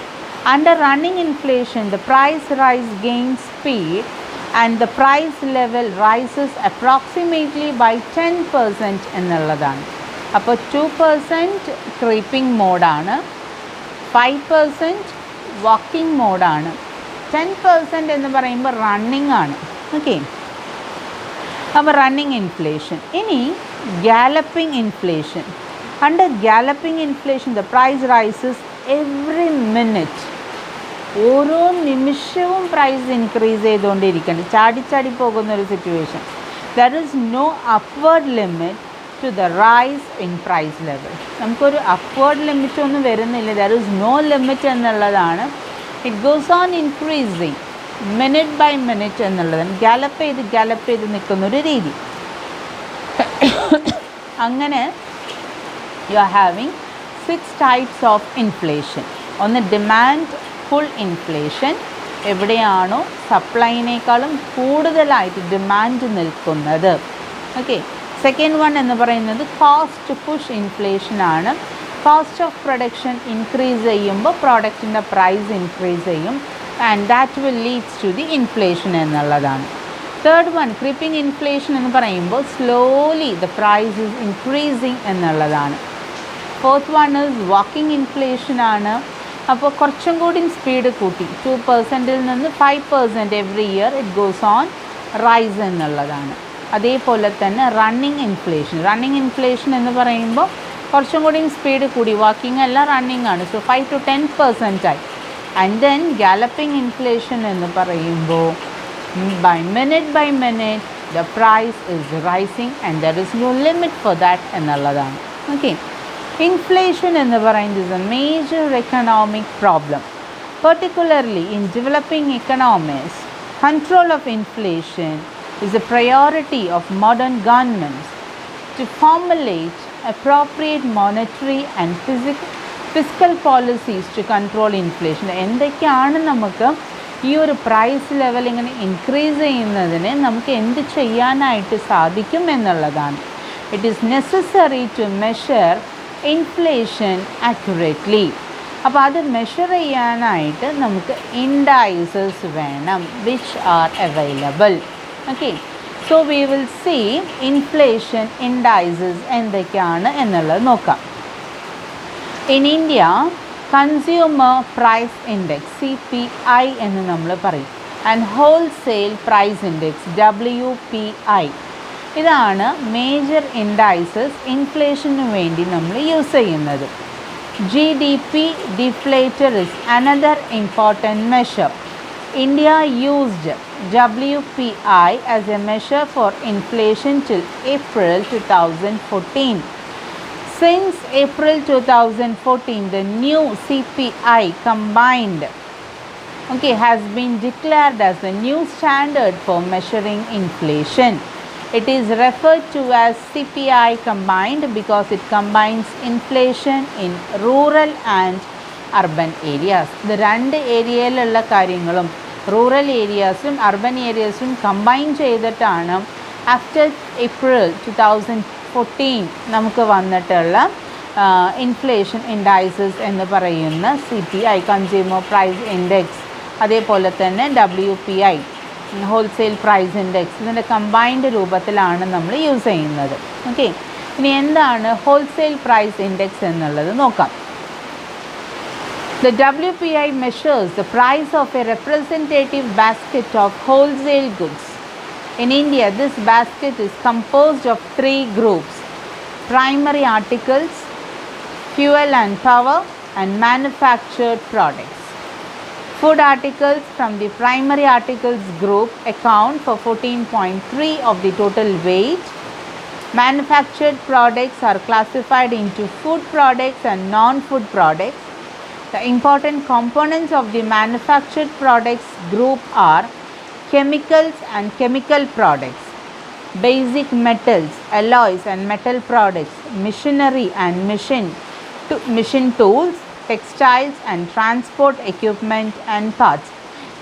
Under running inflation the price rise gains speed and the price level rises approximately by 10% എന്നുള്ളതാണ്. അപ്പോൾ 2% ക്രീപ്പിംഗ് മോഡാണ്, 5% വാക്കിംഗ് മോഡാണ്, 10% എന്ന് പറയുമ്പോൾ റണ്ണിങ് ആണ്. ഓക്കെ, അപ്പോൾ റണ്ണിങ് ഇൻഫ്ലേഷൻ. ഇനി galloping inflation. Under galloping inflation the price rises every minute. ഓരോ നിമിഷവും price increase ചെയ്തുകൊണ്ടിരിക്കണം, ചാടി പോകുന്നൊരു situation. There is no upward limit to the rise in price level. നമുക്കൊരു അപ്വേർഡ് ലിമിറ്റ് ഒന്നും വരുന്നില്ല, ദർ ഈസ് നോ ലിമിറ്റ് എന്നുള്ളതാണ്. It goes on increasing minute by minute എന്നുള്ളതാണ്. ഗാലപ്പ് ചെയ്ത് നിൽക്കുന്നൊരു രീതി. അങ്ങനെ you are having 6 types of inflation. ഒന്ന് ഡിമാൻഡ് ഫുൾ ഇൻഫ്ലേഷൻ, എവിടെയാണോ സപ്ലൈനേക്കാളും കൂടുതലായിട്ട് ഡിമാൻഡ് നിൽക്കുന്നത്. ഓക്കെ, സെക്കൻഡ് വൺ എന്ന് പറയുന്നത് കോസ്റ്റ് പുഷ് ഇൻഫ്ലേഷനാണ്. കോസ്റ്റ് ഓഫ് പ്രൊഡക്ഷൻ ഇൻക്രീസ് ചെയ്യുമ്പോൾ പ്രോഡക്റ്റിൻ്റെ പ്രൈസ് ഇൻക്രീസ് ചെയ്യും, and that will leads to the inflation എന്നുള്ളതാണ്. തേർഡ് വൺ ക്രീപ്പിംഗ് ഇൻഫ്ലേഷൻ എന്ന് പറയുമ്പോൾ slowly the price is increasing എന്നുള്ളതാണ്. ഫോർത്ത് വൺ ഈസ് വാക്കിംഗ് ഇൻഫ്ലേഷനാണ്. അപ്പോൾ കുറച്ചും കൂടി സ്പീഡ് കൂട്ടി 2%ൽ നിന്ന് 5% every year it goes on rise എന്നുള്ളതാണ്. അതേപോലെ തന്നെ റണ്ണിങ് ഇൻഫ്ലേഷൻ എന്ന് പറയുമ്പോൾ കുറച്ചും കൂടി സ്പീഡ് കൂടി, വാക്കിംഗ് അല്ല റണ്ണിങ് ആണ്. സോ 5 to 10% ആയി. ആൻഡ് ദെൻ ഗാലപ്പിംഗ് ഇൻഫ്ലേഷൻ എന്ന് പറയുമ്പോൾ by minute the price is rising and there is no limit for that എന്നുള്ളതാണ്. ഓക്കെ, inflation എന്ന് പറയുന്നത് is a major economic problem, particularly in developing economies. Control of inflation is a priority of modern governments to formulate appropriate monetary and fiscal policies to control inflation. എന്തൊക്കെയാണ് നമുക്ക് ഈ ഒരു price level ഇങ്ങനെ increase ചെയ്യുന്നതിന് നമുക്ക് എന്ത് ചെയ്യാനായിട്ട് സാധിക്കും എന്നുള്ളതാണ്. It is necessary to measure inflation accurately. അപ്പോൾ അത് മെഷർ ചെയ്യാനായിട്ട് നമുക്ക് ഇൻഡൈസസ് വേണം, which are available. Okay, so we will see inflation indices എന്തൊക്കെയാണ് എന്നുള്ളത് നോക്കാം. In India consumer price index CPI എന്ന് നമ്മൾ പറയും, and wholesale price index WPI. ഇതാണ് മേജർ ഇൻഡൈസസ് ഇൻഫ്ലേഷന് വേണ്ടി നമ്മൾ യൂസ് ചെയ്യുന്നത്. GDP deflator is another important measure. India used WPI as a measure for inflation till April 2014. Since April 2014, the new CPI combined has been declared as the new standard for measuring inflation. It is referred to as CPI combined because it combines inflation in rural and urban areas. The രണ്ട് ഏരിയയിലുള്ള കാര്യങ്ങളും rural ഏരിയാസും urban ഏരിയാസും combine ചെയ്തിട്ടാണ് after April 2014 നമുക്ക് വന്നിട്ടുള്ള inflation indices എന്ന് പറയുന്ന CPI, consumer price index, അതേപോലെ തന്നെ WPI, ഹോൾസെയിൽ പ്രൈസ് ഇൻഡെക്സ്, ഇതിൻ്റെ കമ്പൈൻഡ് രൂപത്തിലാണ് നമ്മൾ യൂസ് ചെയ്യുന്നത്. ഓക്കെ, ഇനി എന്താണ് ഹോൾസെയിൽ പ്രൈസ് ഇൻഡെക്സ് എന്നുള്ളത് നോക്കാം. The WPI measures the price of a representative basket of wholesale goods. In India, this basket is composed of 3 groups: primary articles, fuel and power, and manufactured products. Food articles from the primary articles group account for 14.3 of the total weight. Manufactured products are classified into food products and non-food products. The important components of the manufactured products group are chemicals and chemical products, basic metals, alloys and metal products, machinery and machine tools, textiles and transport equipment and parts.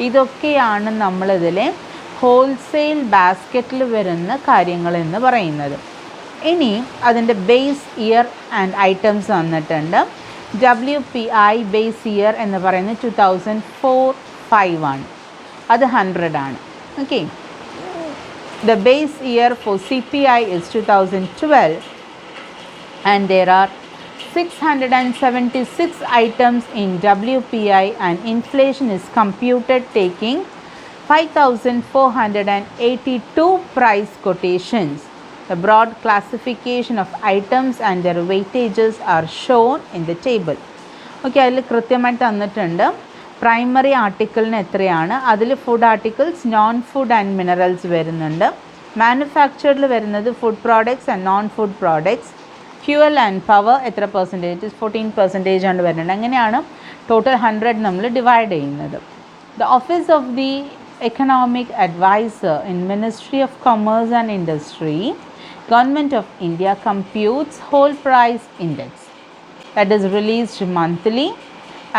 ഇതൊക്കെയാണ് നമ്മളിതിലെ wholesale ബാസ്ക്കറ്റിൽ വരുന്ന കാര്യങ്ങൾ എന്ന് പറയുന്നത്. ഇനി അതിൻ്റെ base year and items വന്നിട്ടുണ്ട്. WPI base year എന്ന് പറയുന്നത് 2004-05 ആണ്, അത് 100 ആണ്. Okay, the base year for CPI is 2012 and there are 676 items in WPI and inflation is computed taking 5,482 price quotations. The broad classification of items and their weightages are shown in the table. Okay, അതിൽ കൃത്യമായിട്ട് തന്നിട്ടുണ്ട് primary ആർട്ടിക്കിളിന് എത്രയാണ്, അതിൽ food articles, non food and minerals വരുന്നുണ്ട്. മാനുഫാക്ചർഡിൽ വരുന്നത് food products and non food products. Fuel and power എത്ര പെർസെൻറ്റേജ്, 14% ആണ് വരുന്നുണ്ട്. അങ്ങനെയാണ് ടോട്ടൽ 100 നമ്മൾ ഡിവൈഡ് ചെയ്യുന്നത്. The office of the economic advisor in ministry of commerce and industry, Government of India computes whole price index that is released monthly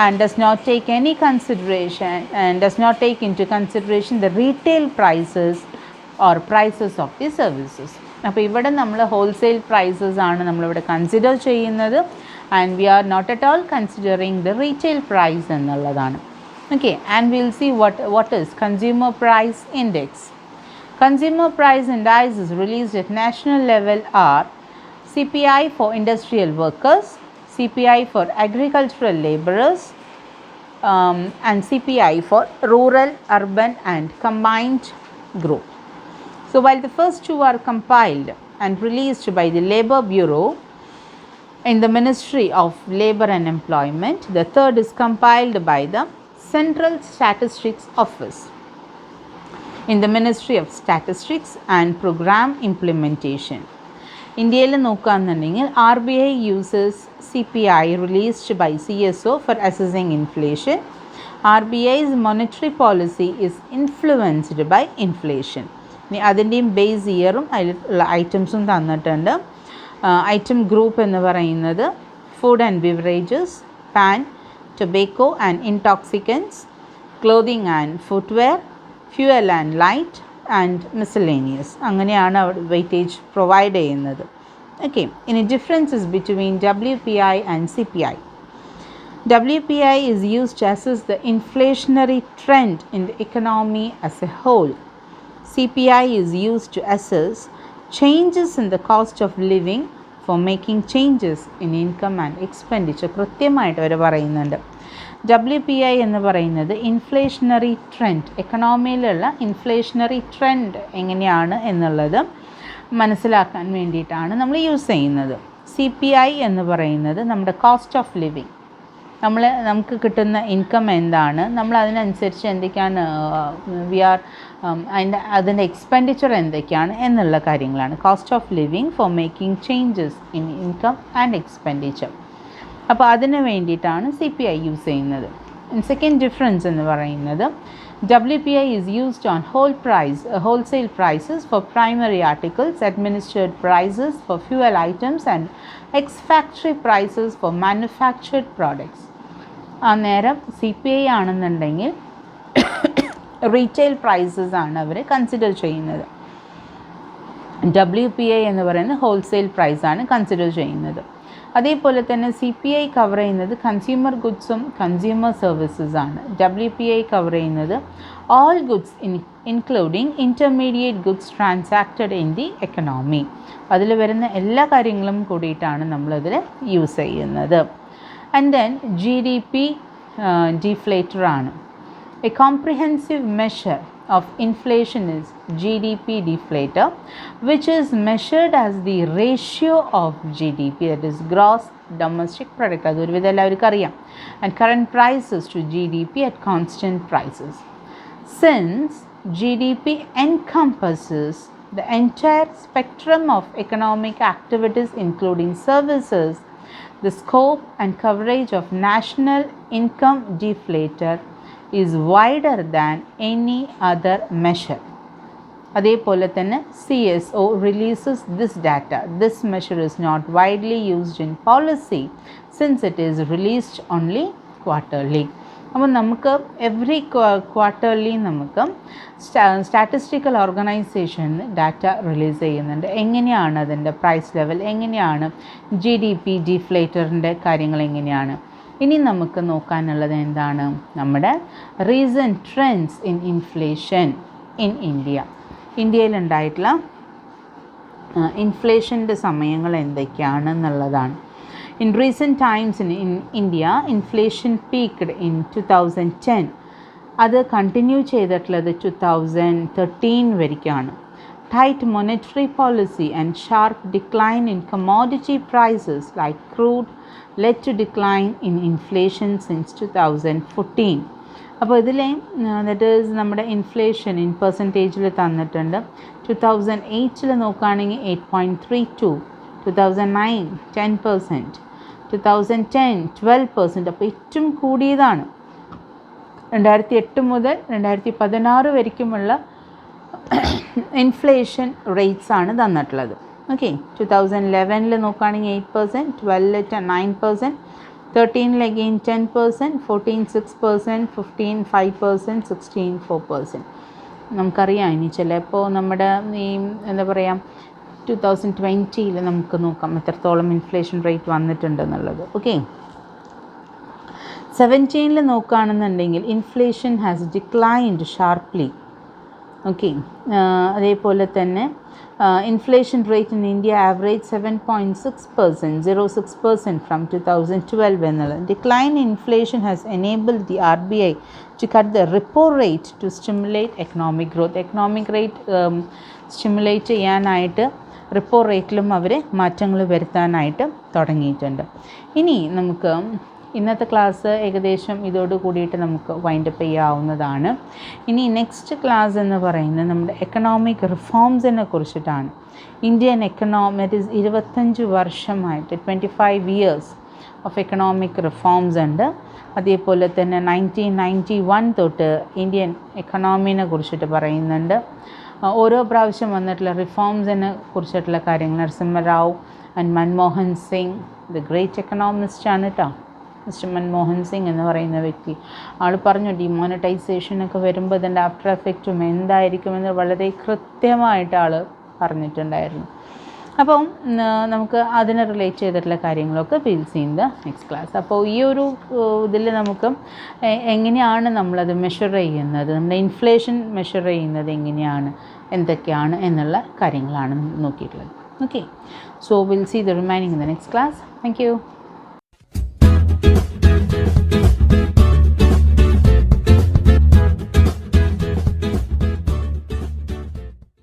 and does not take any consideration and does not take into consideration the retail prices or prices of the services. അപ്പോൾ ഇവിടെ നമ്മൾ wholesale prices ആണ് നമ്മളിവിടെ consider ചെയ്യുന്നത്, and we are not at all considering the retail price എന്നുള്ളതാണ്. Okay, and will see what is consumer price index. Consumer price indices released at national level are CPI for industrial workers, CPI for agricultural laborers, and CPI for rural, urban and combined group. So while the first two are compiled and released by the Labour Bureau in the Ministry of Labour and Employment, the third is compiled by the Central Statistics Office in the Ministry of Statistics and Program Implementation. ഇന്ത്യയിൽ നോക്കുകയാണെന്നുണ്ടെങ്കിൽ RBI uses CPI released by CSO for assessing inflation. RBI's monetary policy is influenced by inflation. ഇനി അതിൻ്റെയും base ഇയറും അതിലുള്ള ഐറ്റംസും തന്നിട്ടുണ്ട്. Item group എന്ന് പറയുന്നത് food and beverages, paan, tobacco and intoxicants, clothing and footwear, fuel and light and miscellaneous. അങ്ങനെയാണ് അവിടെ weightage provide ചെയ്യുന്നത്. ഓക്കെ, ഇനി differences between WPI and CPI. WPI is used to assess the inflationary trend in the economy as a whole. CPI is used to assess changes in the cost of living for making changes in income and expenditure. കൃത്യമായിട്ട് അവർ പറയുന്നുണ്ട്. WPI എന്ന് പറയുന്നത് inflationary trend, എക്കണോമിയിലുള്ള inflationary trend എങ്ങനെയാണ് എന്നുള്ളത് മനസ്സിലാക്കാൻ വേണ്ടിയിട്ടാണ് നമ്മൾ use ചെയ്യുന്നത്. CPI എന്ന് പറയുന്നത് നമ്മുടെ കോസ്റ്റ് ഓഫ് ലിവിങ്, നമുക്ക് കിട്ടുന്ന ഇൻകം എന്താണ്, നമ്മൾ അതിനനുസരിച്ച് എന്തൊക്കെയാണ് അതിൻ്റെ എക്സ്പെൻഡിച്ചർ എന്തൊക്കെയാണ് എന്നുള്ള കാര്യങ്ങളാണ്. Cost of living for making changes in income and expenditure. അപ്പോൾ അതിന് വേണ്ടിയിട്ടാണ് CPI യൂസ് ചെയ്യുന്നത്. സെക്കൻഡ് ഡിഫറൻസ് എന്ന് പറയുന്നത് WPI is used on wholesale prices for primary articles, administered prices for fuel items and ex-factory prices for manufactured products. അന്നേരം CPI ആണെന്നുണ്ടെങ്കിൽ retail prices ആണ് അവർ consider ചെയ്യുന്നത്. WPI എന്ന് പറയുന്നത് ഹോൾസെയിൽ പ്രൈസാണ് കൺസിഡർ ചെയ്യുന്നത്. അതേപോലെ തന്നെ CPI കവർ ചെയ്യുന്നത് കൺസ്യൂമർ ഗുഡ്സും കൺസ്യൂമർ സർവീസസ് ആണ്. WPI കവർ ചെയ്യുന്നത് all goods including intermediate goods transacted in the economy. അതിൽ വരുന്ന എല്ലാ കാര്യങ്ങളും കൂടിയിട്ടാണ് നമ്മളതിൽ യൂസ് ചെയ്യുന്നത്. ആൻഡ് ദെൻ GDP deflator ആണ്. A comprehensive measure of inflation is GDP deflator, which is measured as the ratio of GDP, that is gross domestic product, അത് ഒരുവിധം എല്ലാവർക്കും അറിയാം, and current prices to GDP at constant prices. Since GDP encompasses the entire spectrum of economic activities including services, the scope and coverage of national income deflator is wider than any other measure. അതേപോലെ തന്നെ CSO releases this data. This measure is not widely used in policy since it is released only quarterly. അപ്പോൾ നമുക്ക് every quarterly നമുക്ക് statistical organisation data release ചെയ്യുന്നുണ്ട്. എങ്ങനെയാണ് അതിൻ്റെ price level, എങ്ങനെയാണ് GDP ഡിഫ്ലേറ്ററിൻ്റെ കാര്യങ്ങൾ എങ്ങനെയാണ്. ഇനി നമുക്ക് നോക്കാനുള്ളത് എന്താണ്, നമ്മുടെ recent trends in inflation in ഇന്ത്യയിലുണ്ടായിട്ടുള്ള ഇൻഫ്ലേഷൻ്റെ സമയങ്ങൾ എന്തൊക്കെയാണെന്നുള്ളതാണ്. In recent times in India, inflation peaked in 2010. അത് കണ്ടിന്യൂ ചെയ്തിട്ടുള്ളത് 2013 വരെയ്ക്കാണ്. Tight monetary policy and sharp decline in commodity prices like crude led to decline in inflation since 2014. അപ്പോൾ ഇതിലെ that is നമ്മുടെ inflation in പെർസെൻറ്റേജിൽ തന്നിട്ടുണ്ട്. 2008 നോക്കുകയാണെങ്കിൽ 8.32, 2009 10%, 2010 12%. അപ്പോൾ ഏറ്റവും കൂടിയതാണ് 2008 മുതൽ 2016 വരയ്ക്കുമുള്ള ഇൻഫ്ലേഷൻ റേറ്റ്സ് ആണ് തന്നിട്ടുള്ളത്. ഓക്കെ, 2011 നോക്കുകയാണെങ്കിൽ 8%, 12 9%, 13 again 10%, 14 6%, 15 5%, 16 4%. നമുക്കറിയാം ഇനി ചിലപ്പോൾ നമ്മുടെ ഈ എന്താ പറയുക 2020 നമുക്ക് നോക്കാം എത്രത്തോളം ഇൻഫ്ലേഷൻ റേറ്റ് വന്നിട്ടുണ്ടെന്നുള്ളത്. ഓക്കെ, 2017 നോക്കുകയാണെന്നുണ്ടെങ്കിൽ inflation has declined sharply. Okay, അതേപോലെ തന്നെ inflation rate in India average 7.6%, 0.6% from 2012 എന്നുള്ളത്. Decline in inflation has enabled the RBI to cut the repo rate to stimulate economic growth. Economic rate stimulate ചെയ്യാനായിട്ട് repo റേറ്റിലും അവർ മാറ്റങ്ങൾ വരുത്താനായിട്ട് തുടങ്ങിയിട്ടുണ്ട്. ഇനി നമുക്ക് ഇന്നത്തെ class ഏകദേശം ഇതോട് കൂടിയിട്ട് നമുക്ക് വൈൻഡപ്പ് ചെയ്യാവുന്നതാണ്. ഇനി നെക്സ്റ്റ് ക്ലാസ് എന്ന് പറയുന്നത് നമ്മുടെ എക്കണോമിക് റിഫോംസിനെ കുറിച്ചിട്ടാണ്. ഇന്ത്യൻ എക്കണോമി ഇറ്റ് ഈസ് 25 വർഷമായിട്ട് 25 years ഓഫ് എക്കണോമിക് റിഫോംസ് ഉണ്ട്. അതേപോലെ തന്നെ 1991 തൊട്ട് ഇന്ത്യൻ എക്കണോമിനെ കുറിച്ചിട്ട് പറയുന്നുണ്ട്. ഓരോ പ്രാവശ്യം വന്നിട്ടുള്ള റിഫോംസിനെ കുറിച്ചിട്ടുള്ള കാര്യങ്ങൾ Narasimha Rao and Manmohan Singh the great എക്കണോമിസ്റ്റാണ് കേട്ടോ. മിസ്റ്റർ മൻമോഹൻ സിംഗ് എന്ന് പറയുന്ന വ്യക്തി ആൾ പറഞ്ഞു ഡിമോണിറ്റൈസേഷനൊക്കെ വരുമ്പോൾ ഇതിൻ്റെ ആഫ്റ്റർ എഫക്റ്റും എന്തായിരിക്കുമെന്ന് വളരെ കൃത്യമായിട്ട് ആൾ പറഞ്ഞിട്ടുണ്ടായിരുന്നു. അപ്പം നമുക്ക് അതിനെ റിലേറ്റ് ചെയ്തിട്ടുള്ള കാര്യങ്ങളൊക്കെ will see in the next class. അപ്പോൾ ഈ ഒരു ഇതിൽ നമുക്ക് എങ്ങനെയാണ് നമ്മളത് മെഷർ ചെയ്യുന്നത്, നമ്മുടെ ഇൻഫ്ലേഷൻ മെഷർ ചെയ്യുന്നത് എങ്ങനെയാണ്, എന്തൊക്കെയാണ് എന്നുള്ള കാര്യങ്ങളാണ് നോക്കിയിട്ടുള്ളത്. Okay, so will see the remaining in the next class. Thank U.